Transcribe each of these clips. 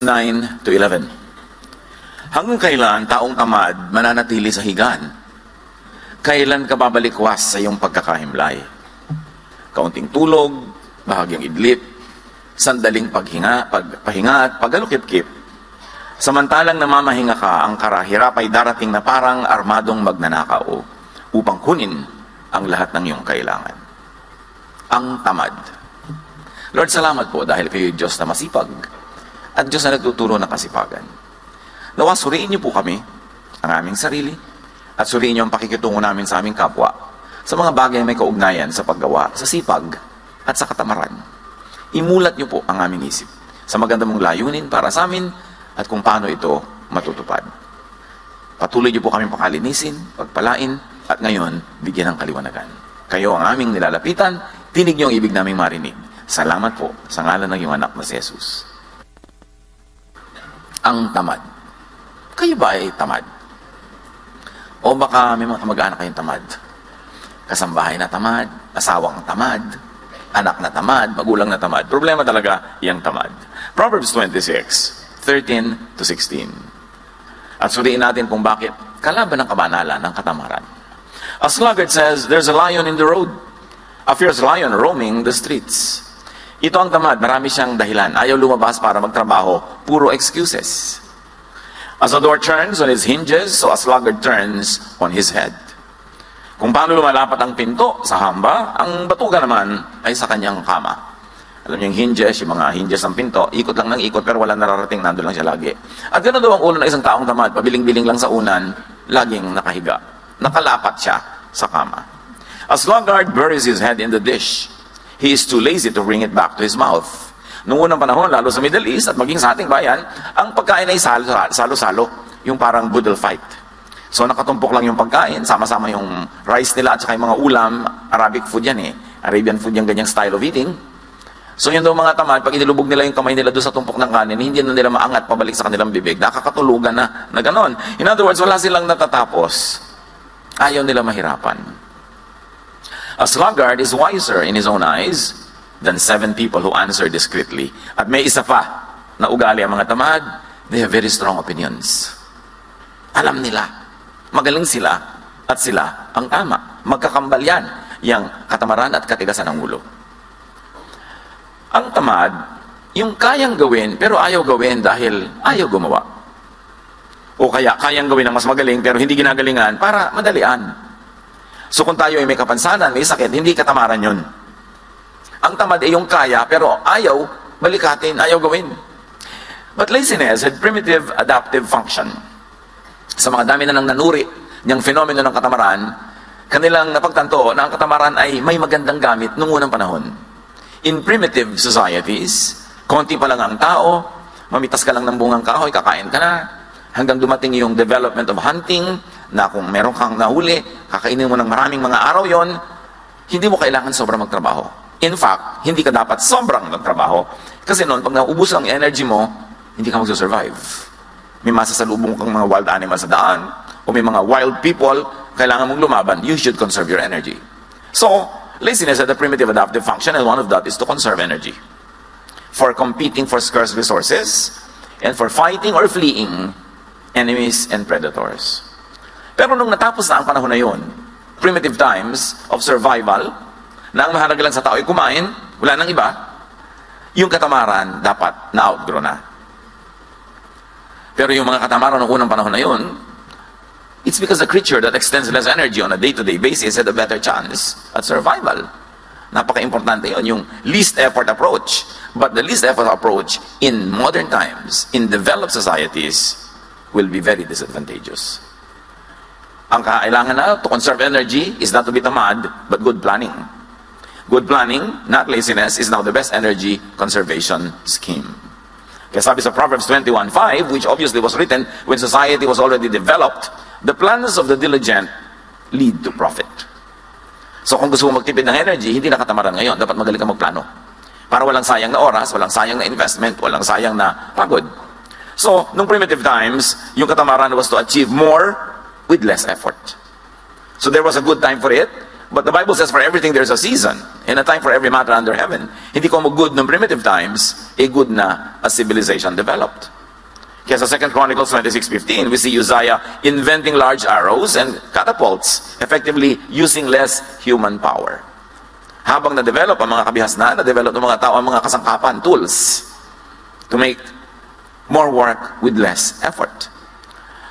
9 to 11. Hanggang kailan taong tamad mananatili sa higaan? Kailan ka babalikwas sa iyong pagkakahimlay? Kaunting tulog, bahagyang idlip, sandaling pahinga at paggalukip-kip. Samantalang namamahinga ka, ang karahirap ay darating na parang armadong magnanakaw upang kunin ang lahat ng iyong kailangan. Ang tamad. Lord, salamat po dahil kayo Diyos na masipag at Diyos na nagtuturo ng kasipagan. Nawa, suriin niyo po kami, ang aming sarili, at suriin niyo ang pakikitungo namin sa aming kapwa sa mga bagay na may kaugnayan sa paggawa, sa sipag, at sa katamaran. Imulat niyo po ang aming isip sa maganda mong layunin para sa amin at kung paano ito matutupad. Patuloy niyo po kami pakalinisin, pagpalain, at ngayon, bigyan ng kaliwanagan. Kayo ang aming nilalapitan, tinig niyo ang ibig naming marinig. Salamat po sa ngalan ng iyong anak na si Jesus. Ang tamad. Kayo ba ay tamad? O baka may mga kamag-anak kayong tamad? Kasambahay na tamad, asawang tamad, anak na tamad, magulang na tamad. Problema talaga, yung tamad. Proverbs 26, 13 to 16. At suriin natin kung bakit kalaban ng kabanalan ng katamaran. A sluggard says, there's a lion in the road. A fierce lion roaming the streets. Ito ang tamad, marami siyang dahilan. Ayaw lumabas para magtrabaho, puro excuses. As a door turns on its hinges, so a sluggard turns on his head. Kung paano lumalapat ang pinto sa hamba, ang batuga naman ay sa kanyang kama. Alam niyo yung hinges, yung mga hinges ng pinto, ikot lang ng ikot pero wala nararating, nandun lang siya lagi. At ganoon daw ang ulo ng isang taong tamad, pabiling-biling lang sa unan, laging nakahiga. Nakalapat siya sa kama. A sluggard buries his head in the dish. He is too lazy to bring it back to his mouth. Noong unang panahon, lalo sa Middle East at maging sa ating bayan, ang pagkain ay salo-salo, yung parang boodle fight. So nakatumpok lang yung pagkain, sama-sama yung rice nila at saka yung mga ulam, Arabic food yan Arabian food yung ganyang style of eating. So yun daw mga tamad, pag inilubog nila yung kamay nila doon sa tumpok ng kanin, hindi na nila maangat pabalik sa kanilang bibig, nakakatulugan na ganon. In other words, wala silang natatapos. Ayaw nila mahirapan. A sluggard is wiser in his own eyes than 7 people who answer discreetly. At may isa pa na ugali ang mga tamad, they have very strong opinions. Alam nila, magaling sila, at sila ang tama. Magkakambal yan, yung katamaran at katigasan ng ulo. Ang tamad, yung kayang gawin, pero ayaw gawin dahil ayaw gumawa. O kaya, kayang gawin ng mas magaling, pero hindi ginagalingan para madalian. So kung tayo ay may kapansanan, may sakit, hindi katamaran yun. Ang tamad ay yung kaya, pero ayaw balikatin, ayaw gawin. But laziness had primitive adaptive function. Sa mga dami na nang nanuri niyang fenomeno ng katamaran, kanilang napagtanto na ang katamaran ay may magandang gamit noong unang panahon. In primitive societies, konti pa lang ang tao, mamitas ka lang ng bungang kahoy, kakain ka na, hanggang dumating yung development of hunting, na kung meron kang nahuli, kakainin mo ng maraming mga araw yon, hindi mo kailangan sobrang magtrabaho. In fact, hindi ka dapat sobrang magtrabaho. Kasi noon, pag naubos ang energy mo, hindi ka magsusurvive. May masasalubong kang mga wild animals sa daan, o may mga wild people, kailangan mong lumaban, you should conserve your energy. So, laziness has a primitive adaptive function, and one of that is to conserve energy. For competing for scarce resources, and for fighting or fleeing enemies and predators. Pero nung natapos na ang panahon na yun, primitive times of survival, na ang mahalaga lang sa tao ay kumain, wala nang iba, yung katamaran dapat na-outgrow na. Pero yung mga katamaran ng unang panahon na yun, it's because the creature that extends less energy on a day-to-day basis had a better chance at survival. Napaka-importante yun, yung least effort approach. But the least effort approach in modern times, in developed societies, will be very disadvantageous. Ang kailangan na to conserve energy is not to be tamad, but good planning. Good planning, not laziness, is now the best energy conservation scheme. Kaya sabi sa Proverbs 21:5, which obviously was written when society was already developed, the plans of the diligent lead to profit. So kung gusto mo magtipid ng energy, hindi na katamaran ngayon, dapat magaling ka magplano. Para walang sayang na oras, walang sayang na investment, walang sayang na pagod. So, nung primitive times, yung katamaran was to achieve more with less effort. So there was a good time for it, But the Bible says for everything there's a season and a time for every matter under heaven. Hindi ko good ng primitive times, good na as civilization developed. Kaya sa 2 Chronicles 26:15, we see Uzziah inventing large arrows and catapults, effectively using less human power. Habang na-develop ang mga kabihasnan, na-develop ng mga tao ang mga kasangkapan, tools, to make more work with less effort.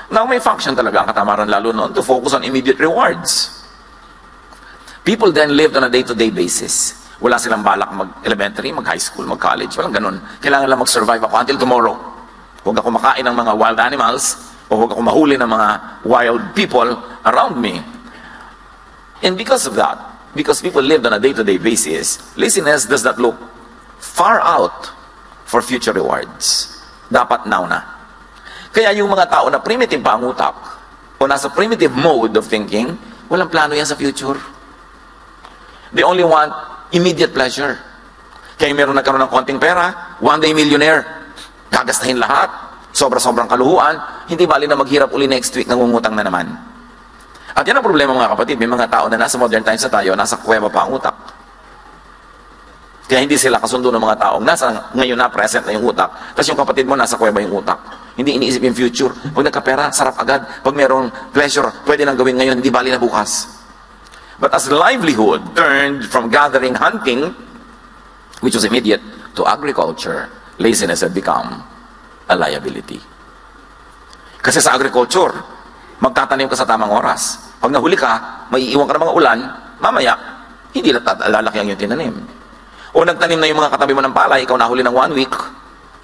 Now, may function talaga ang katamaran lalo noon to focus on immediate rewards. People then lived on a day-to-day basis. Wala silang balak mag-elementary, mag-high school, mag-college. Walang ganun. Kailangan lang mag-survive ako until tomorrow. Huwag ako makain ng mga wild animals o huwag ako mahuli ng mga wild people around me. And because of that, because people lived on a day-to-day basis, laziness does not look far out for future rewards. Dapat now na. Kaya yung mga tao na primitive pa ang utak o nasa primitive mode of thinking, walang plano yan sa future. They only want immediate pleasure. Kaya meron nagkaroon ng konting pera, one day millionaire, gagastahin lahat, sobra-sobrang kaluhuan, hindi bali na maghirap uli next week, nangungutang na naman. At yan ang problema mga kapatid, may mga tao na nasa modern times na tayo, nasa kuweba pa ang utak. Kaya hindi sila kasundo ng mga taong nasa ngayon na present na yung utak, tapos yung kapatid mo nasa kuweba yung utak. Hindi iniisip yung future. Pag nagkapera, sarap agad. Pag merong pleasure, pwede nang gawin ngayon, hindi bali na bukas. But as livelihood turned from gathering, hunting, which was immediate, to agriculture, laziness had become a liability. Kasi sa agriculture, magtatanim ka sa tamang oras. Pag nahuli ka, maiiwan ka ng mga ulan, mamaya, hindi lalaki ang yung tinanim. O nagtanim na yung mga katabi mo ng palay, ikaw nahuli ng 1 week,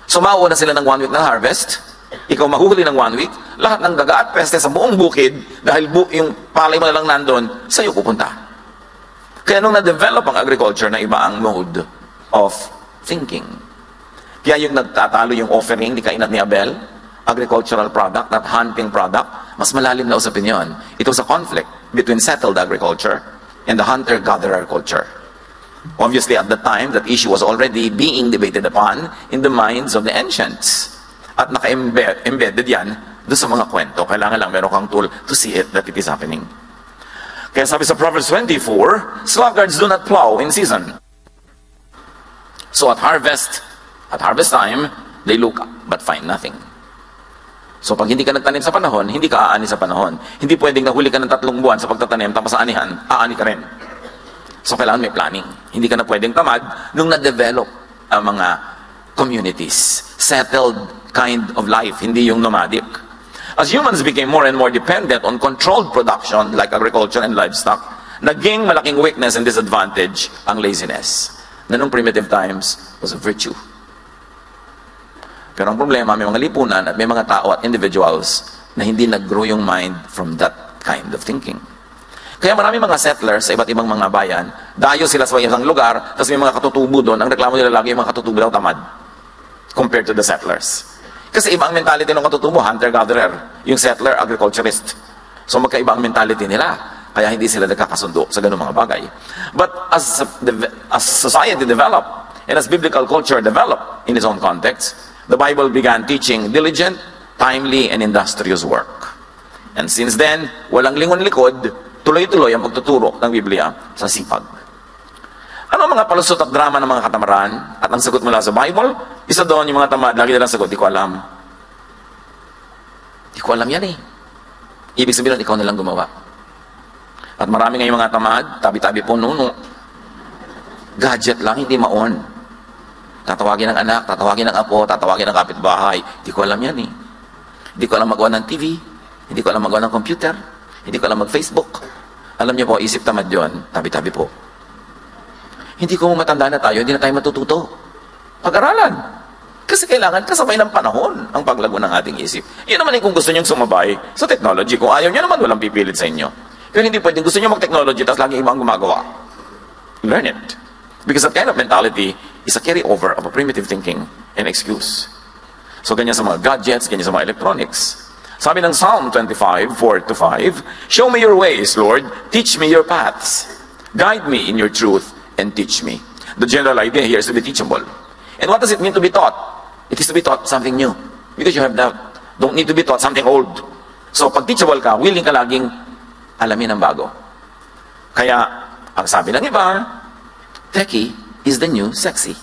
sumao na sila ng 1 week ng harvest, ikaw mahuhuli ng 1 week, lahat ng daga at peste sa buong bukid, dahil yung palay mo na lang nandun, sa'yo pupunta. Kaya nung na-develop ang agriculture na iba ang mode of thinking. Kaya yung nagtatalo yung offering ni Cain at ni Abel, agricultural product, not hunting product, mas malalim na usapin yun. It was a conflict between settled agriculture and the hunter-gatherer culture. Obviously, at the time, that issue was already being debated upon in the minds of the ancients. At naka-embedded yan doon sa mga kwento. Kailangan lang meron kang tool to see it, that it is happening. Kaya sabi sa Proverbs 24, sluggards do not plow in season. So at harvest time, they look but find nothing. So pag hindi ka nagtanim sa panahon, hindi ka aani sa panahon. Hindi pwedeng nahuli ka ng 3 buwan sa pagtatanim, tapos sa anihan, aani ka rin. So kailangan may planning. Hindi ka na pwedeng tamad nung na-develop ang mga communities. Settled kind of life, hindi yung nomadic. As humans became more and more dependent on controlled production like agriculture and livestock, naging malaking weakness and disadvantage ang laziness. Na nung primitive times was a virtue. Pero ang problema, may mga lipunan at may mga tao at individuals na hindi nag-grow yung mind from that kind of thinking. Kaya marami mga settlers sa iba't ibang mga bayan, dayo sila sa isang lugar, tapos may mga katutubo doon, ang reklamo nila lagi yung mga katutubo daw tamad compared to the settlers. Kasi iba ang mentality ng katutubo, hunter-gatherer, yung settler, agriculturist. So magkaiba ang mentality nila, kaya hindi sila nagkakasundo sa ganung mga bagay. But as society developed, and as biblical culture developed in its own context, the Bible began teaching diligent, timely, and industrious work. And since then, walang lingon-likod, tuloy-tuloy ang pagtuturo ng Biblia sa sipag. Ano ang mga palusot at drama ng mga katamaran? At ang sagot mula sa Bible, isa doon yung mga tamad, lagi nilang sagot, di ko alam. Di ko alam yan eh. Ibig sabihin, ikaw na lang gumawa. At marami ngayong mga tamad, tabi-tabi po nuno. Gadget lang, hindi ma-on. Tatawagin ng anak, tatawagin ng apo, tatawagin ng kapitbahay. Di ko alam yan eh. Hindi ko alam magawa ng TV. Hindi ko alam magawa ng computer. Hindi ko alam mag-Facebook. Alam niyo po, isip tamad yun, tabi-tabi po. Hindi ko matanda na tayo, hindi na tayo matututo. Pag-aralan. Kasi kailangan kasabay ng panahon ang paglago ng ating isip. Yan naman kung gusto nyo sumabay sa technology. Kung ayaw nyo naman, walang pipilit sa inyo. Pero hindi pwedeng gusto nyo mag-technology tapos lagi ibang gumagawa. Learn it. Because that kind of mentality is a carry-over of a primitive thinking and excuse. So ganyan sa mga gadgets, ganyan sa mga electronics. Sabi ng Psalm 25, 4-5, show me your ways, Lord. Teach me your paths. Guide me in your truth and teach me. The general idea here is to be teachable. And what does it mean to be taught? It is to be taught something new. Because you have that. Don't need to be taught something old. So pag teachable ka, willing ka laging alamin ang bago. Kaya Ang sabi ng iba, techie is the new sexy.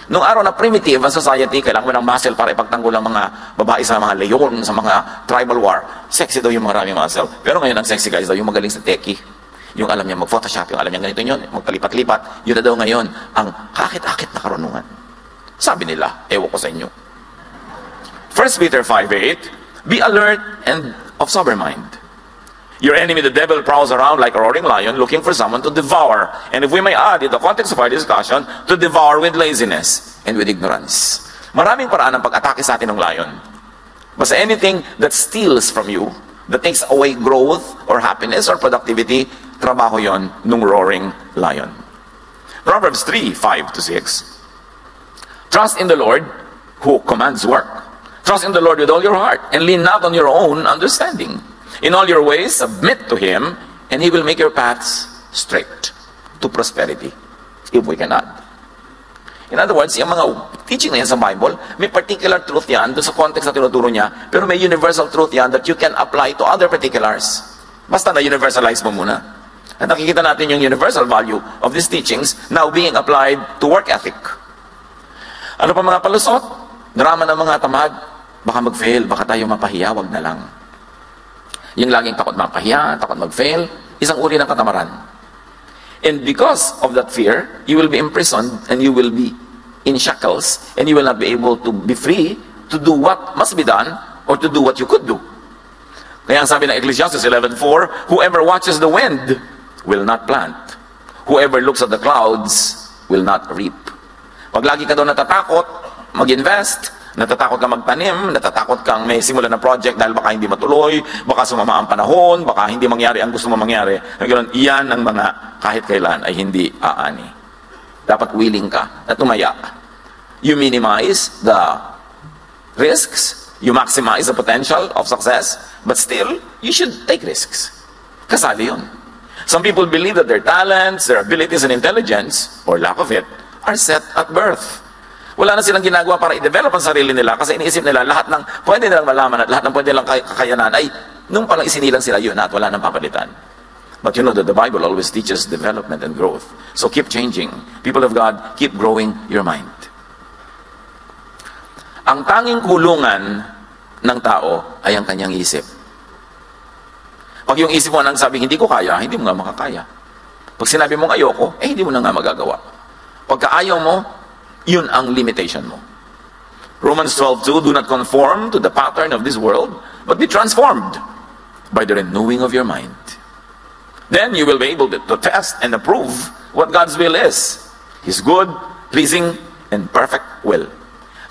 Noong araw na primitive ang society, kailangan mo ng muscle para ipagtanggol ang mga babae sa mga leon, sa mga tribal war. Sexy daw yung maraming muscle. Pero ngayon, ang sexy guys daw yung magaling sa techie. Yung alam niya mag-photoshop, yung alam niya ganito yun, magpalipat-lipat. Yun na daw ngayon ang kakit-akit na karunungan. Sabi nila, ewan ko sa inyo. 1 Peter 5:8, be alert and of sober mind. Your enemy, the devil, prowls around like a roaring lion looking for someone to devour. And if we may add, in the context of our discussion, to devour with laziness and with ignorance. Maraming paraan ng pag-atake sa atin ng lion. Basta anything that steals from you, that takes away growth or happiness or productivity, trabaho yon nung roaring lion. Proverbs 3:5-6. Trust in the Lord who commands work. Trust in the Lord with all your heart and lean not on your own understanding. In all your ways, submit to Him, and He will make your paths straight to prosperity, if we can add. In other words, yung mga teaching na yan sa Bible, may particular truth yan doon sa context na tinuturo niya, pero may universal truth yan that you can apply to other particulars. Basta na-universalize mo muna. At nakikita natin yung universal value of these teachings now being applied to work ethic. Ano pa mga palusot? Drama ng mga tamad, baka mag-fail, baka tayo mapahiya, wag na lang. Yung laging takot mapahiya, takot mag-fail, isang uri ng katamaran. And because of that fear, you will be imprisoned and you will be in shackles and you will not be able to be free to do what must be done or to do what you could do. Kaya ang sabi ng Ecclesiastes 11:4, whoever watches the wind will not plant. Whoever looks at the clouds will not reap. Pag lagi ka daw natatakot, mag-invest, natatakot kang magtanim, natatakot kang may simulan na project dahil baka hindi matuloy, baka sumama ang panahon, baka hindi mangyari ang gusto mo mangyari. Iyan ang mga kahit kailan ay hindi aani. Dapat willing ka na tumaya. You minimize the risks, you maximize the potential of success, but still, you should take risks. Kasali yun. Some people believe that their talents, their abilities and intelligence, or lack of it, are set at birth. Wala na silang ginagawa para i-develop ang sarili nila kasi iniisip nila lahat ng pwede nilang malaman at lahat ng pwede nilang kakayanan ay nung palang isinilang sila yun at wala nang papalitan. But you know that the Bible always teaches development and growth. So keep changing. People of God, keep growing your mind. Ang tanging kulungan ng tao ay ang kanyang isip. Pag yung isip mo nang sabi, hindi ko kaya, hindi mo nga makakaya. Pag sinabi mong ayoko, hindi mo na nga magagawa. Pagka ayaw mo, yun ang limitation mo. Romans 12:2, do not conform to the pattern of this world, but be transformed by the renewing of your mind. Then you will be able to test and approve what God's will is. His good, pleasing, and perfect will.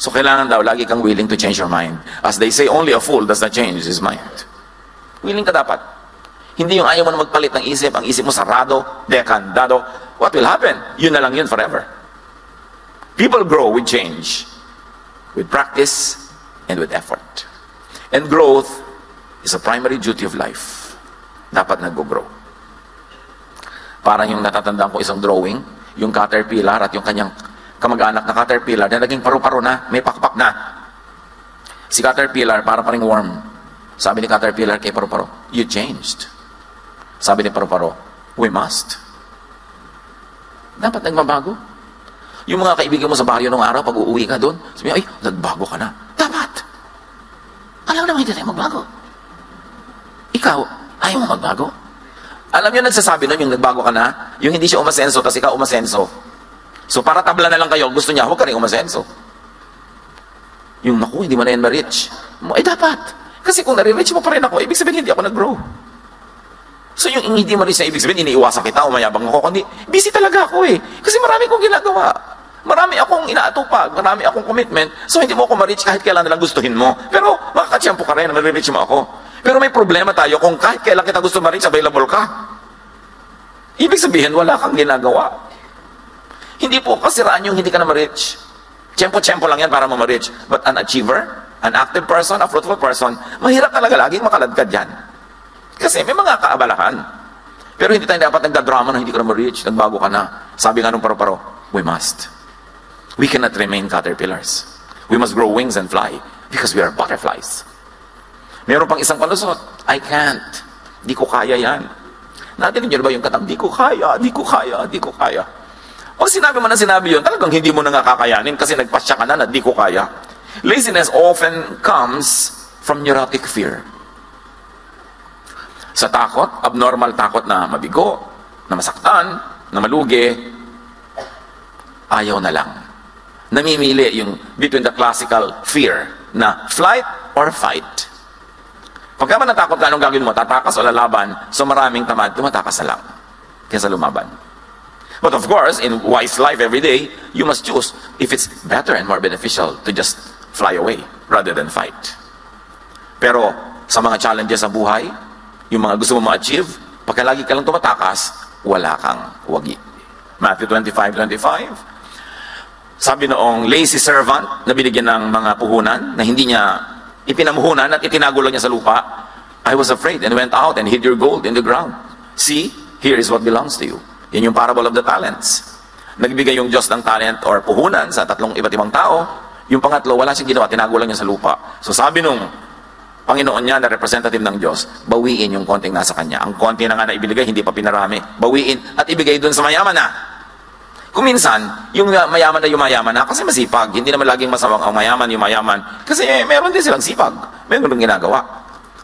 So kailangan daw, lagi kang willing to change your mind. As they say, only a fool does not change his mind. Willing ka dapat. Hindi yung ayaw mo na magpalit ng isip, ang isip mo sarado, dekandado. What will happen? Yun na lang yun forever. People grow with change, with practice, and with effort. And growth is a primary duty of life. Dapat nag-grow. Parang yung natatandaan ko isang drawing, yung caterpillar at yung kanyang kamag-anak na caterpillar na naging paru-paro na, may pakpak na. Si caterpillar, para paring worm. Sabi ni caterpillar kay paru-paro, you changed. Sabi ni paru-paro, we must. Dapat nagmabago. Yung mga kaibigan mo sa baryo nung araw, pag uuwi ka doon, sabi, ay, nagbago ka na. Dapat. Alam naman hindi tayo magbago. Ikaw, ayaw mo magbago. Alam nyo, nagsasabi nun, yung nagbago ka na, yung hindi siya umasenso, tapos ikaw umasenso. So, para tabla na lang kayo, gusto niya, huwag ka rin umasenso. Yung, naku, hindi mo na yan ma-reach. Dapat. Kasi kung nare-reach mo pa rin ako, ibig sabihin, hindi ako nag-grow. So, yung hindi ma-reach na ibig sabihin, iniiwasan kita, umayabang ako, kundi, busy talaga ako eh. Kasi marami kong ginagawa. Marami akong inaatupag, marami akong commitment, so hindi mo ako ma-reach kahit kailan nalang gustuhin mo. Pero makakatsyempo ka rin, nare-reach mo ako. Pero may problema tayo kung kahit kailan kita gusto ma-reach, available ka. Ibig sabihin, wala kang ginagawa. Hindi po kasiraan yung hindi ka na ma-reach. Tiyempo-tiyempo lang yan para mo ma-reach. But an achiever, an active person, a fruitful person, mahirap talaga laging makaladkad yan. Kasi may mga kaabalahan. Pero hindi tayo dapat nagdadrama na hindi ka na ma-reach, nagbago ka na. Sabi nga nung paru-paro, we must. We cannot remain caterpillars. We must grow wings and fly because we are butterflies. Meron pang isang palusot, I can't. Di ko kaya yan. Natinig niyo ba yung katang, di ko kaya, di ko kaya, di ko kaya. Pag sinabi mo na sinabi yun, talagang hindi mo na nga kakayanin kasi nagpasya ka na di ko kaya. Laziness often comes from neurotic fear. Sa takot, abnormal takot na mabigo, na masaktan, na malugi, ayaw na lang. Namimili yung between the classical fear na flight or fight. Pagka man natakot ka, anong gagawin mo? Tatakas o lalaban? So maraming tamad, tumatakas na lang kaysa lumaban. But of course, in wise life every day, you must choose if it's better and more beneficial to just fly away rather than fight. Pero sa mga challenges sa buhay, yung mga gusto mo ma-achieve, pagka lagi ka lang tumatakas, wala kang wagi. Matthew 25:25. Sabi noong lazy servant na binigyan ng mga puhunan na hindi niya ipinamuhunan at itinago lang niya sa lupa, I was afraid and went out and hid your gold in the ground. See, here is what belongs to you. Yan yung parable of the talents. Nagbigay yung Diyos ng talent or puhunan sa tatlong iba't ibang tao. Yung pangatlo, wala siyang ginawa, tinago lang niya sa lupa. So sabi nung Panginoon niya na representative ng Diyos, bawiin yung konting nasa kanya. Ang konti na nga na ibinigay, hindi pa pinarami. Bawiin at ibigay dun sa mayaman na. Kung minsan, yung mayaman na yumayaman na, kasi masipag. Hindi naman laging masamang ang mayaman, yumayaman. Kasi meron din silang sipag. Meron din ginagawa.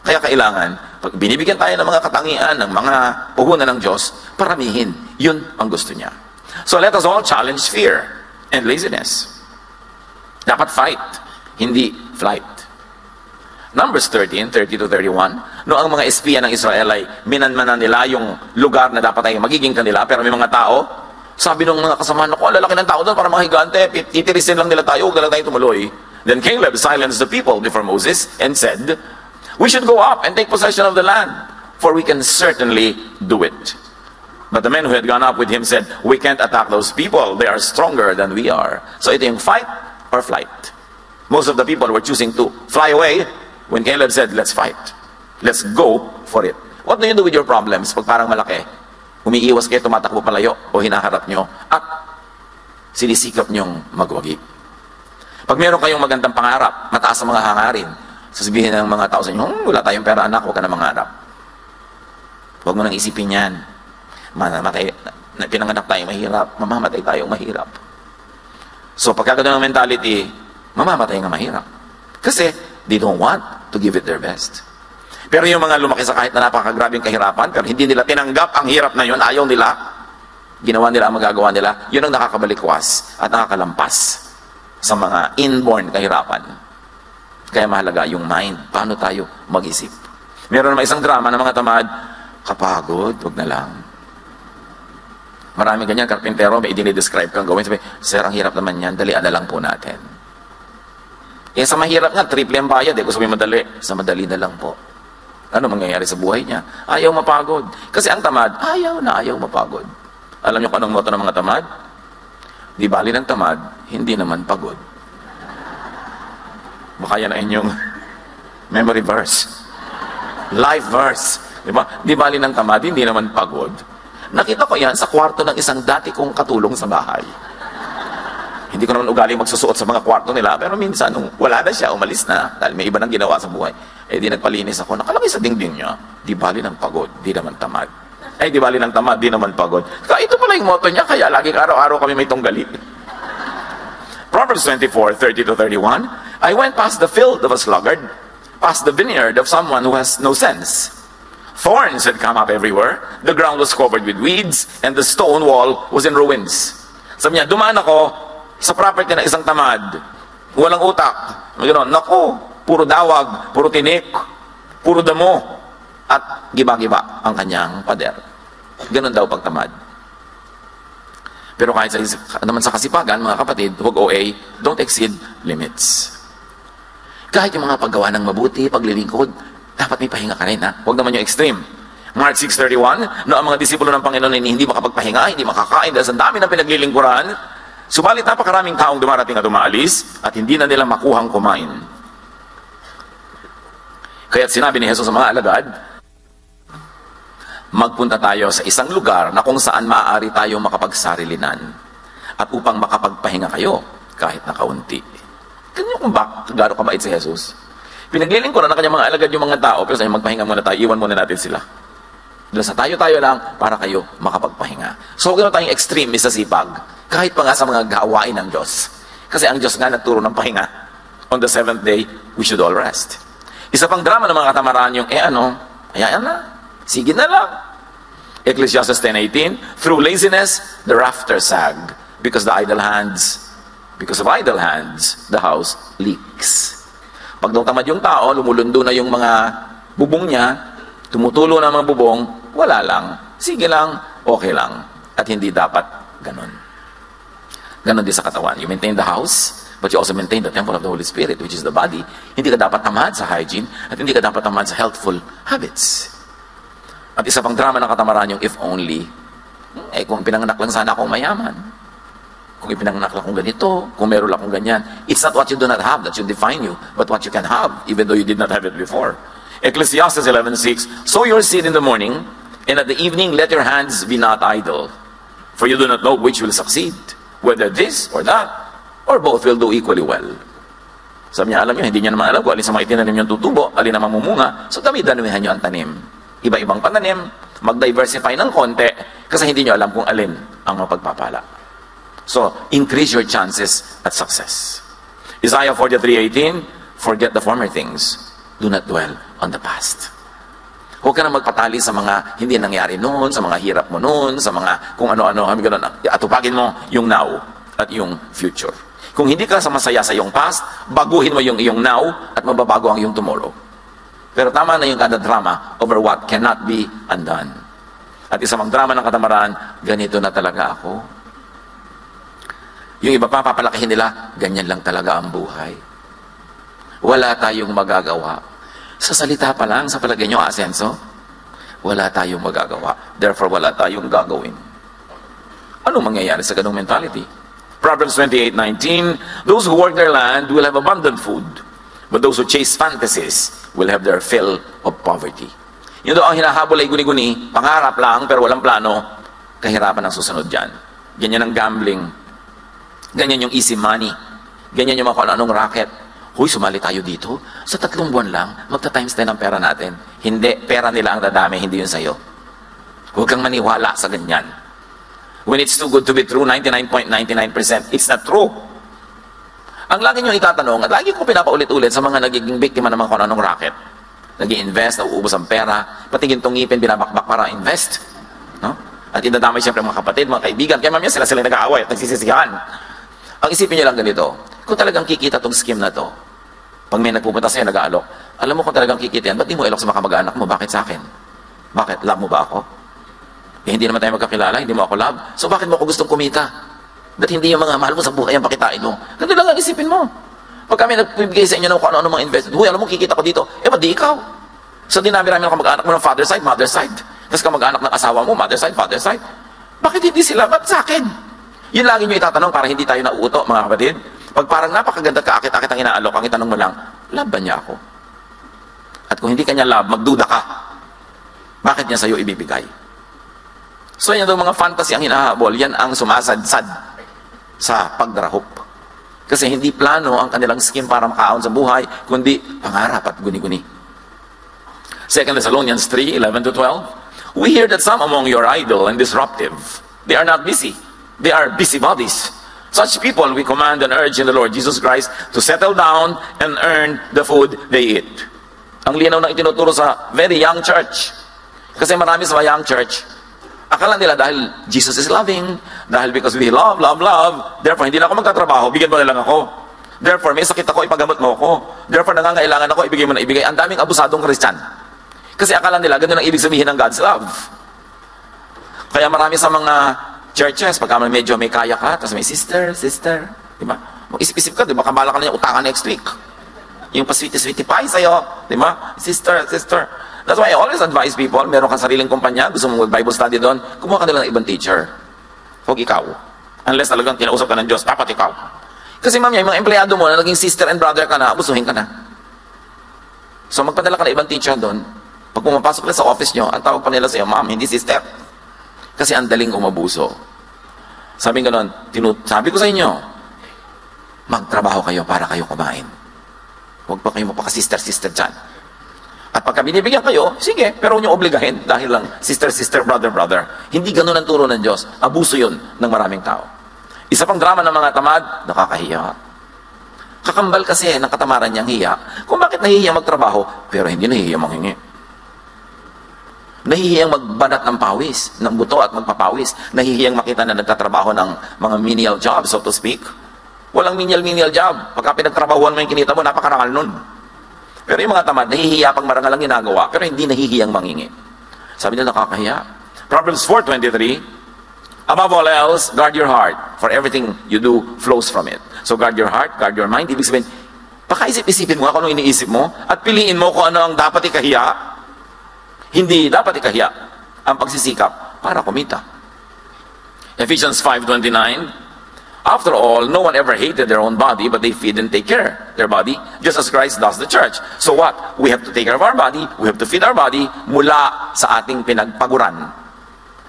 Kaya kailangan, pag binibigyan tayo ng mga katangian, ng mga puhunan ng Diyos, paramihin. Yun ang gusto niya. So let us all challenge fear and laziness. Dapat fight, hindi flight. Numbers 13:30-31. No, ang mga espiya ng Israel ay minanmanan nila yung lugar na dapat ay magiging kanila, pero may mga tao, sabi ng mga kasama, naku, lalaki ng tao doon para mga higante, titirisin lang nila tayo, huwag na lang tayo tumuloy. Then Caleb silenced the people before Moses and said, we should go up and take possession of the land, for we can certainly do it. But the men who had gone up with him said, we can't attack those people, they are stronger than we are. So ito yung fight or flight. Most of the people were choosing to fly away when Caleb said, let's fight. Let's go for it. What do you do with your problems pag parang malaki? Umiiwas kayo, tumatakbo palayo, o hinaharap nyo, at sinisikap nyong magwagi. Pag meron kayong magandang pangarap, mataas ang mga hangarin, sasabihin ng mga tao sa inyo, wala tayong pera anak, huwag ka na mangarap. Huwag mo nang isipin yan. Pinanganak tayo mahirap, mamamatay tayo mahirap. So pagka ganun ang mentality, mamamatay nga mahirap. Kasi they don't want to give it their best. Pero yung mga lumaki sa kahit na napakagrabing kahirapan, pero hindi nila tinanggap ang hirap na yun, ayaw nila, ginawa nila ang magagawa nila, yun ang nakakabalikwas at nakakalampas sa mga inborn kahirapan. Kaya mahalaga yung mind. Paano tayo mag-isip? Meron naman isang drama ng mga tamad, kapagod, wag na lang. Maraming ganyan, karpintero, may idinidescribe kang gawin. Sabi, sir, ang hirap naman yan, dalian na lang po natin. Eh, sa mahirap nga, triple ang bayad. Gusto mo madali, sa madali na lang po. Ano mangyayari sa buhay niya? Ayaw mapagod. Kasi ang tamad, ayaw mapagod. Alam niyo kung anong moto ng mga tamad? Di bali ng tamad, hindi naman pagod. Baka yan ang inyong memory verse. Life verse. Di ba? Di bali ng tamad, hindi naman pagod. Nakita ko yan sa kwarto ng isang dati kong katulong sa bahay. Hindi ko naman ugaling magsusuot sa mga kwarto nila, pero minsan, nung wala na siya, umalis na, dahil may iba nang ginawa sa buhay, eh di nagpalinis ako, nakalagay sa dingding niya, di bali ng pagod, di naman tamad. Eh, di bali ng tamad, di naman pagod. Kaya ito pala yung motto niya, kaya laging araw-araw kami may tunggali. Proverbs 24:30-31, I went past the field of a sluggard, past the vineyard of someone who has no sense. Thorns had come up everywhere, the ground was covered with weeds, and the stone wall was in ruins. Sabi niya, dumaan ako sa property ng isang tamad, walang utak. Ganoon, naku, puro dawag, puro tinik, puro damo, at giba-giba ang kanyang pader. Ganon daw pagtamad. Pero kahit naman sa kasipagan, mga kapatid, huwag OA, don't exceed limits. Kahit yung mga paggawa ng mabuti, paglilingkod, dapat may pahinga ka rin, ha? Huwag naman yung extreme. Mark 6:31, no, ang mga disipulo ng Panginoon ay hindi makapagpahinga, hindi makakain dahil sa dami ng pinaglilingkuran, subalit napakaraming taong dumarating at umaalis at hindi na nila makuhang kumain. Kaya't sinabi ni Jesus sa mga alagad, magpunta tayo sa isang lugar na kung saan maaari tayong makapagsarilinan at upang makapagpahinga kayo kahit na kaunti. Ganyan kung gano'ng kabait si Jesus. Pinaglilingkuran ng kanyang mga alagad yung mga tao, pero sa magpahinga muna tayo, iwan muna natin sila. Doon sa tayo-tayo lang para kayo makapagpahinga. So, huwag tayong extreme sa sipag. Kahit pa nga sa mga gawain ng Diyos. Kasi ang Diyos nga nagturo ng pahinga. On the seventh day, we should all rest. Isa pang drama ng mga katamaran yung, hayaan na. Sige na lang. Ecclesiastes 10:18, through laziness, the rafters sag. Because of idle hands, the house leaks. Pag daw tamad yung tao, lumulundo na yung mga bubong niya, tumutulo na mga bubong, wala lang. Sige lang, okay lang. At hindi dapat ganun. Ganun din sa katawan. You maintain the house, but you also maintain the temple of the Holy Spirit, which is the body. Hindi ka dapat tamad sa hygiene, at hindi ka dapat tamad sa healthful habits. At isa pang drama ng katamaran yung if only, kung pinanganak lang sana akong mayaman, kung ipinanganak lang akong ganito, kung meron lang akong ganyan. It's not what you do not have that should define you, but what you can have, even though you did not have it before. Ecclesiastes 11:6, sow your seed in the morning, and at the evening let your hands be not idle. For you do not know which will succeed, whether this or that, or both will do equally well. Sabi niya, alam niyo, hindi niya naman alam kung alin sa mga itinanim niyong tutubo, alin naman mamunga, so dami-damihan niyo ang tanim. Iba-ibang pananim, mag-diversify ng konti, kasi hindi niyo alam kung alin ang mapagpapala. So, increase your chances at success. Isaiah 43:18, forget the former things. Do not dwell on the past. Huwag ka na magpatali sa mga hindi nangyari noon, sa mga hirap mo noon, sa mga kung ano-ano, atupagin mo yung now at yung future. Kung hindi ka masaya sa iyong past, baguhin mo yung iyong now at mababago ang iyong tomorrow. Pero tama na yung kada drama over what cannot be undone. At isa mang drama ng katamaran, ganito na talaga ako. Yung iba pa, papalakihin nila, ganyan lang talaga ang buhay. Wala tayong magagawa. Sa salita pa lang, sa palagay nyo, asenso, wala tayong magagawa. Therefore, wala tayong gagawin. Anong mangyayari sa ganung mentality? Proverbs 28:19, those who work their land will have abundant food, but those who chase fantasies will have their fill of poverty. Yun daw ang hinahabol ay guni-guni, pangarap lang, pero walang plano, kahirapan ang susunod dyan. Ganyan ang gambling. Ganyan yung easy money. Ganyan yung mga anong racket. Huy, sumali tayo dito. Sa 3 buwan lang, magta-times 10 ang pera natin. Hindi, pera nila ang dadami, hindi yun sa'yo. Huwag kang maniwala sa ganyan. When it's too good to be true, 99.99%, it's not true. Ang lagi nyo itatanong, at lagi ko pinapaulit-ulit sa mga nagiging biktima ng mga anong racket. Nag-i-invest, nauubos ang pera, pati gintong ngipin, binabakbak para invest. No? At indadamay siyempre mga kapatid, mga kaibigan, kaya mamaya sila nag-aaway at nagsisisihan. Ang isipin niyo lang ganito, kung talagang kikita tong scheme na to, pag may nagpupunta sa'yo, nag-aalok, alam mo kung talagang kikita yan, ba't di mo ilok sa mga kamag-anak mo? Bakit sa akin? Bakit? Love mo ba ako? Hindi naman tayo magkakilala, hindi mo ako love. So bakit mo ako gustong kumita? Ba't hindi yung mga mahal mo sa buhay ang pakitain mo? Ganito lang ang isipin mo. Pag kami nagbibigay sa inyo ng kung ano-ano mga investment, alam mo, kikita ko dito, ba't di ikaw? So dinami-rami ng kamag-anak mo ng father side, mother side. Tapos kamag-anak ng asawa mo, mother side, father side. Bakit hindi sila? Ba't sa akin? Yun lagi nyo itatanong para hindi tayo nauuto, mga kapatid. Pag parang napakaganda kaakit-akit ang inaalok, ang itanong mo lang, love ba niya ako? At kung hindi kanya love, magduda ka. Bakit niya sa'yo ibibigay? So yan daw mga fantasy ang hinahabol, yan ang sumasadsad sa pagdarahop. Kasi hindi plano ang kanilang scheme para makaahon sa buhay, kundi pangarap at guni-guni. 2 Thessalonians 3:11-12, we hear that some among you are idle and disruptive. They are not busy. They are busybodies. Such people we command and urge in the Lord Jesus Christ to settle down and earn the food they eat. Ang linaw ng itinuturo sa very young church. Kasi marami sa young church, akala nila dahil Jesus is loving, dahil because we love, therefore hindi na ako magtatrabaho, bigyan mo na lang ako. Therefore, may sakit ako, ipagamot mo ako. Therefore, nangangailangan ako, ibigay mo na ibigay. Ang daming abusadong Christian. Kasi akala nila, ganun ang ibig sabihin ng God's love. Kaya marami sa mga churches, pagka medyo may kaya ka, tapos may sister, diba? Mag-isip-isip ka, diba? Kamala ka na yung utangan next week. Yung pa-sweetie pie sa'yo, diba? Sister. That's why I always advise people, meron kang sariling kumpanya, gusto mong mag-Bible study doon, kumuha ka nila ng ibang teacher. Huwag ikaw. Unless talagang kinausap ka ng Diyos, dapat ikaw. Kasi ma'am, yung mga empleyado mo na naging sister and brother ka na, abusuhin ka na. So magpadala ka ng ibang teacher doon, pag pumapasok ka sa office nyo, ang tawag pa nila sa'yo, ma'am, hindi sister. Kasi ang daling umabuso. Sabi ganon, sabi ko sa inyo, magtrabaho kayo para kayo kumain. Huwag pa kayo mapaka-sister dyan. At At pagka binibigyan kayo, sige, pero huwag niyo obligahin dahil lang sister, brother, brother. Hindi ganun ang turo ng Diyos. Abuso yun ng maraming tao. Isa pang drama ng mga tamad, nakakahiya. Kakambal kasi ng katamaran niyang hiya. Kung bakit nahihiya magtrabaho, pero hindi nahihiya manghingi. Nahihiyang magbanat ng pawis, ng buto at magpapawis. Nahihiyang makita na nagtatrabaho ng mga menial job, so to speak. Walang menial job. Pagka pinagtrabahuan mo yung kinita mo, napakarangal nun. Pero yung mga tamad, nahihiya pang marangal ang ginagawa, pero hindi nahihiyang mangingi. Sabi nila, nakakahiya. Proverbs 4:23, above all else, guard your heart, for everything you do flows from it. So guard your heart, guard your mind. Ibig sabihin, pakaisip-isipin mo kung ano iniisip mo, at piliin mo kung ano ang dapat ikahiya. Hindi dapat ikahiya ang pagsisikap para kumita. Ephesians 5:29, after all, no one ever hated their own body, but they feed and take care their body, just as Christ does the church. So what? We have to take care of our body, we have to feed our body mula sa ating pinagpaguran.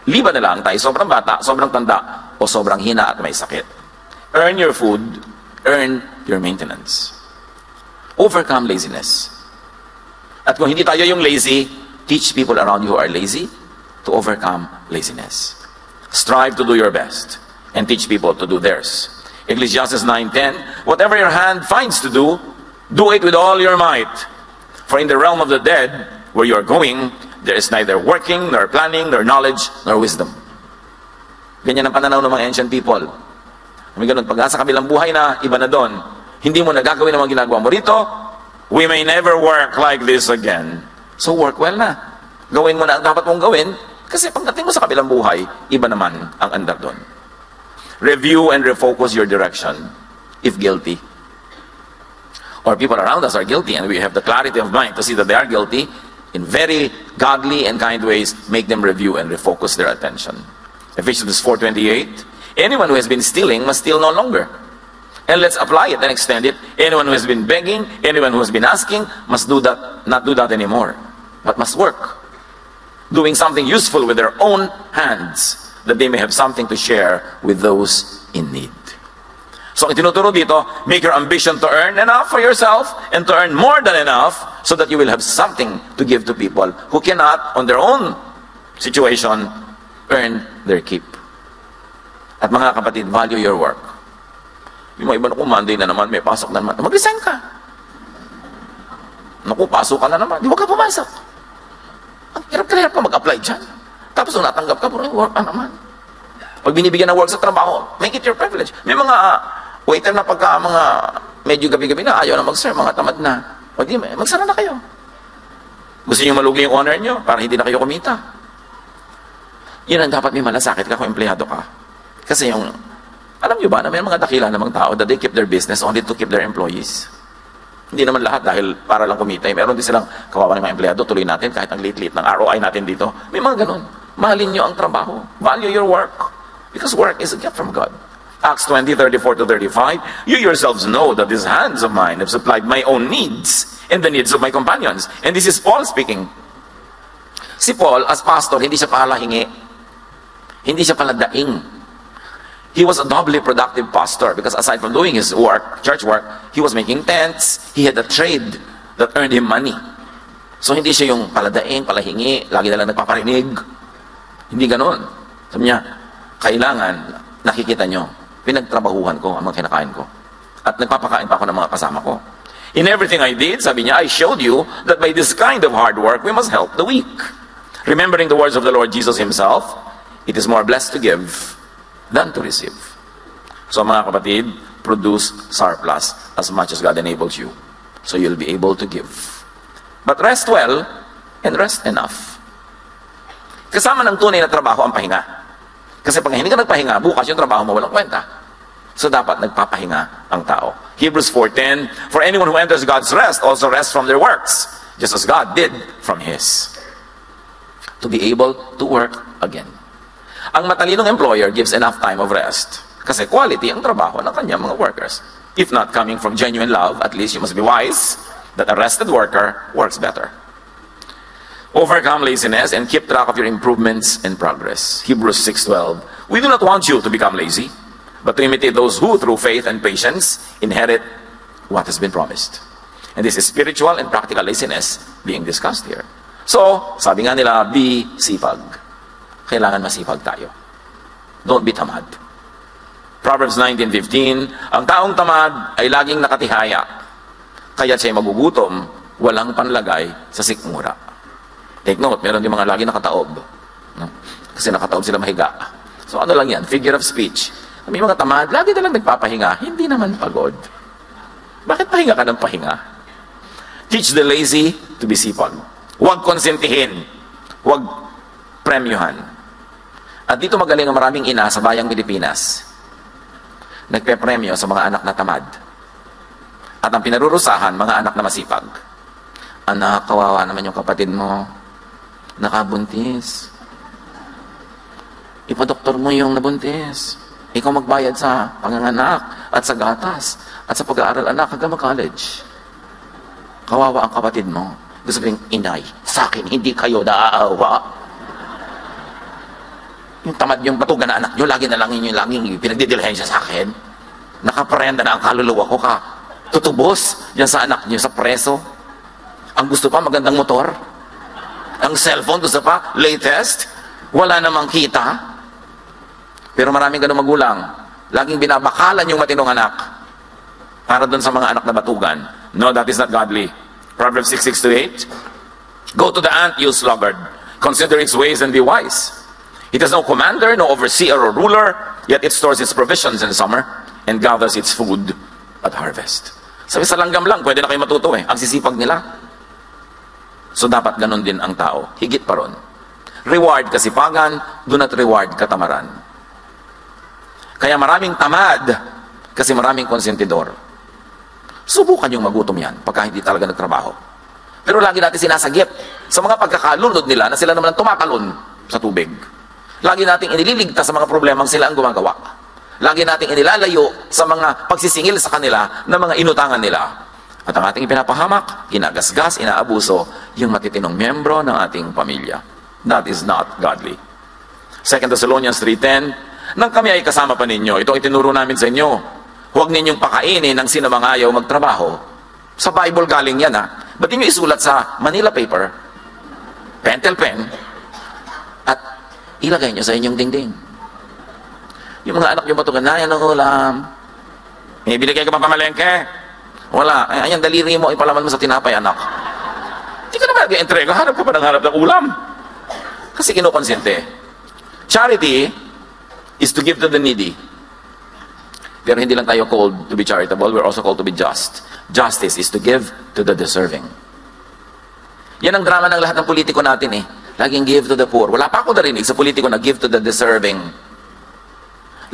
Liban na lang tayo sobrang bata, sobrang tanda, o sobrang hina at may sakit. Earn your food, earn your maintenance. Overcome laziness. At kung hindi tayo yung lazy, teach people around you who are lazy to overcome laziness. Strive to do your best and teach people to do theirs. Ecclesiastes 9:10, whatever your hand finds to do, do it with all your might. For in the realm of the dead, where you are going, there is neither working, nor planning, nor knowledge, nor wisdom. Ganyan ang pananaw ng mga ancient people. May ganun, pag sa kabilang buhay na, iba na doon. Hindi mo nagagawin ang mga ginagawa mo rito, we may never work like this again. So work well na. Gawin mo na ang dapat mong gawin, kasi pagdating mo sa kabilang buhay, iba naman ang andar doon. Review and refocus your direction, if guilty. Or people around us are guilty, and we have the clarity of mind to see that they are guilty. In very godly and kind ways, make them review and refocus their attention. Ephesians 4:28, anyone who has been stealing must steal no longer. And let's apply it and extend it. Anyone who has been begging, anyone who has been asking, must do that, not do that anymore, but must work. Doing something useful with their own hands, that they may have something to share with those in need. So ang tinuturo dito, make your ambition to earn enough for yourself and to earn more than enough so that you will have something to give to people who cannot, on their own situation, earn their keep. At mga kapatid, value your work. Yung mga iba, naku, Monday na naman, may pasok na naman. Mag-resign ka. Naku, pasok ka na naman. Di ba ka pumasok? Ang hirap-hirap ka mag-apply dyan. Tapos nung natanggap ka, puro work ka naman. Pag binibigyan ng work sa trabaho, make it your privilege. May mga waiter na pagka mga medyo gabi-gabi na, ayaw na mag-serve, mga tamad na. O di, magsara na kayo. Gusto niyo malugi yung honor niyo para hindi na kayo kumita. Yun ang dapat may malasakit ka kung empleyado ka. Kasi yung, alam niyo ba na may mga dakila namang tao that they keep their business only to keep their employees. Hindi naman lahat dahil para lang kumita. Meron din silang kawawa ng mga empleyado, tuloy natin kahit ang liit-liit ng ROI natin dito. May mga ganun. Mahalin niyo ang trabaho. Value your work. Because work is a gift from God. Acts 20:34-35, you yourselves know that these hands of mine have supplied my own needs and the needs of my companions. And this is Paul speaking. Si Paul, as pastor, hindi siya pala hingi. Hindi siya pala daing. He was a doubly productive pastor because aside from doing his work, church work, he was making tents. He had a trade that earned him money. So hindi siya yung paladaing, palahingi, lagi na lang nagpaparinig. Hindi ganon. Sabi niya, kailangan, nakikita nyo, pinagtrabahuhan ko ang mga kinakain ko. At nagpapakain pa ako ng mga kasama ko. In everything I did, sabi niya, I showed you that by this kind of hard work, we must help the weak. Remembering the words of the Lord Jesus Himself, it is more blessed to give than to receive. So mga kapatid, produce surplus as much as God enables you. So you'll be able to give. But rest well and rest enough. Kasama ng tunay na trabaho ang pahinga. Kasi pag hindi ka nagpahinga, bukas yung trabaho mo walang kwenta. So dapat nagpapahinga ang tao. Hebrews 4:10, for anyone who enters God's rest also rests from their works, just as God did from His. To be able to work again. Ang matalinong employer gives enough time of rest. Kasi quality ang trabaho ng kanyang mga workers. If not coming from genuine love, at least you must be wise that a rested worker works better. Overcome laziness and keep track of your improvements and progress. Hebrews 6:12. We do not want you to become lazy, but to imitate those who, through faith and patience, inherit what has been promised. And this is spiritual and practical laziness being discussed here. So, sabi nga nila, be sipag. Kailangan masipag tayo. Don't be tamad. Proverbs 19:15, ang taong tamad ay laging nakatihaya, kaya siya'y magugutom, walang panlagay sa sikmura. Take note, meron din mga laging nakataob. No? Kasi nakataob sila mahiga. So ano lang yan? Figure of speech. May mga tamad, lagi na lang nagpapahinga, hindi naman pagod. Bakit pahinga ka ng pahinga? Teach the lazy to be sipag. Huwag konsentihin. Huwag premyuhan. At dito magaling ang maraming ina sa bayang Pilipinas. Nagpe-premyo sa mga anak na tamad. At ang pinarurusahan, mga anak na masipag. Anak, kawawa naman yung kapatid mo. Nakabuntis. Ipadoktor mo yung nabuntis. Ikaw magbayad sa panganganak at sa gatas at sa pag-aaral anak hanggang mag-college. Kawawa ang kapatid mo. Gusto sabihin, inay, sa akin hindi kayo naaawa. Yung tamad yung batugan na anak nyo, lagi na lang yung laging pinagdidilhensya sa akin. Nakaparenda na ang kaluluwa ko ka. Tutubos yan sa anak nyo sa preso. Ang gusto pa, magandang motor. Ang cellphone, gusto pa, latest. Wala namang kita. Pero maraming ganun magulang. Laging binabakalan yung matinong anak. Para dun sa mga anak na batugan. No, that is not godly. Proverbs 6:6-8. Go to the ant, you sluggard. Consider its ways and be wise. It has no commander, no overseer or ruler, yet it stores its provisions in summer and gathers its food at harvest. Sabi sa langgam lang, pwede na kayo matuto Ang sisipag nila. So dapat ganun din ang tao. Higit pa ron. Reward kasipagan, do not reward katamaran. Kaya maraming tamad kasi maraming konsentidor. Subukan yung magutom yan pagka hindi talaga nagtrabaho. Pero lagi natin sinasagip sa mga pagkakalunod nila na sila naman ang tumatalon sa tubig. Lagi nating iniligtas sa mga problemang sila ang gumagawa. Lagi nating inilalayo sa mga pagsisingil sa kanila ng mga inutangan nila. At ang ating ipinapahamak, ginagasgas, inaabuso yung matitinong miyembro ng ating pamilya. That is not godly. 2 Thessalonians 3:10, nang kami ay kasama pa ninyo, itong itinuro namin sa inyo, huwag ninyong pakainin ang sinamangayaw magtrabaho. Sa Bible galing yan Ba't niyo isulat sa Manila paper, pentel pen, at ilagay niyo sa inyong dingding. Yung mga anak niyo matugan na, yan ang ulam. Binigay ka pa pamalengke? Wala. Ayan, daliri mo, ipalaman mo sa tinapay, anak. Hindi ka naman nag-entrega, harap ka pa ng harap ng ulam. Kasi kinukonsente. Charity is to give to the needy. Pero hindi lang tayo called to be charitable, we're also called to be just. Justice is to give to the deserving. Yan ang drama ng lahat ng politiko natin Laging give to the poor. Wala pa ako narinig sa politiko na give to the deserving.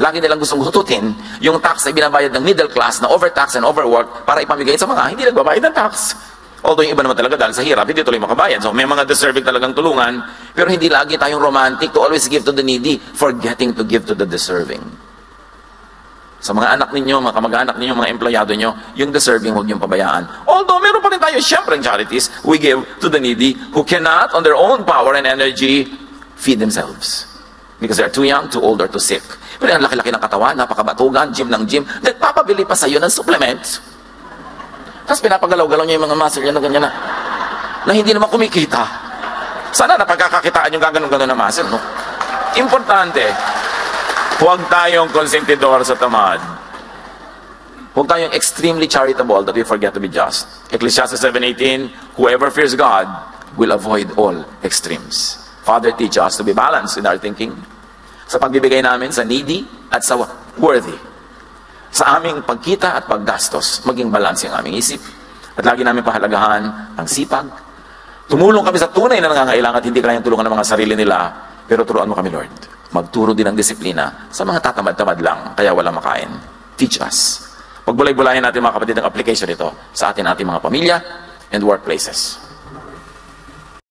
Lagi nilang gustong hututin yung tax na binabayad ng middle class na overtax and overwork para ipamigay sa mga hindi nagbabayad ng tax. Although yung iba naman talaga dahil sa hirap, hindi tuloy makabayad. So may mga deserving talagang tulungan, pero hindi lagi tayong romantic to always give to the needy, forgetting to give to the deserving. Sa mga anak ninyo, mga kamag-anak ninyo, mga empleyado nyo, yung deserving huwag niyong pabayaan. Although meron pa rin tayo siyempre charities, we give to the needy who cannot on their own power and energy feed themselves. Because they are too young, too old, or too sick. Pero ang laki-laki ng katawan, napakabatugan, gym ng gym, nagpapabili pa sa'yo ng supplements. Tapos pinapagalaw-galaw niya yung mga muscle niya na ganyan na hindi naman kumikita. Sana napagkakakitaan yung gaganon-ganon na muscle, no? Importante, huwag tayong konsentidor sa tamad. Huwag tayong extremely charitable that we forget to be just. Ecclesiastes 7:18, whoever fears God will avoid all extremes. Father, teach us to be balanced in our thinking. Sa pagbibigay namin sa needy at sa worthy. Sa aming pagkita at paggastos, maging balance ang aming isip. At lagi namin pahalagahan ang sipag. Tumulong kami sa tunay na nangangailangan at hindi kayang tulungan ng mga sarili nila. Pero turuan mo kami, Lord. Magturo din ng disiplina sa mga tatamad-tamad lang, kaya walang makain. Teach us. Pagbulay-bulayan natin mga kapatid ang application nito sa ating mga pamilya and workplaces.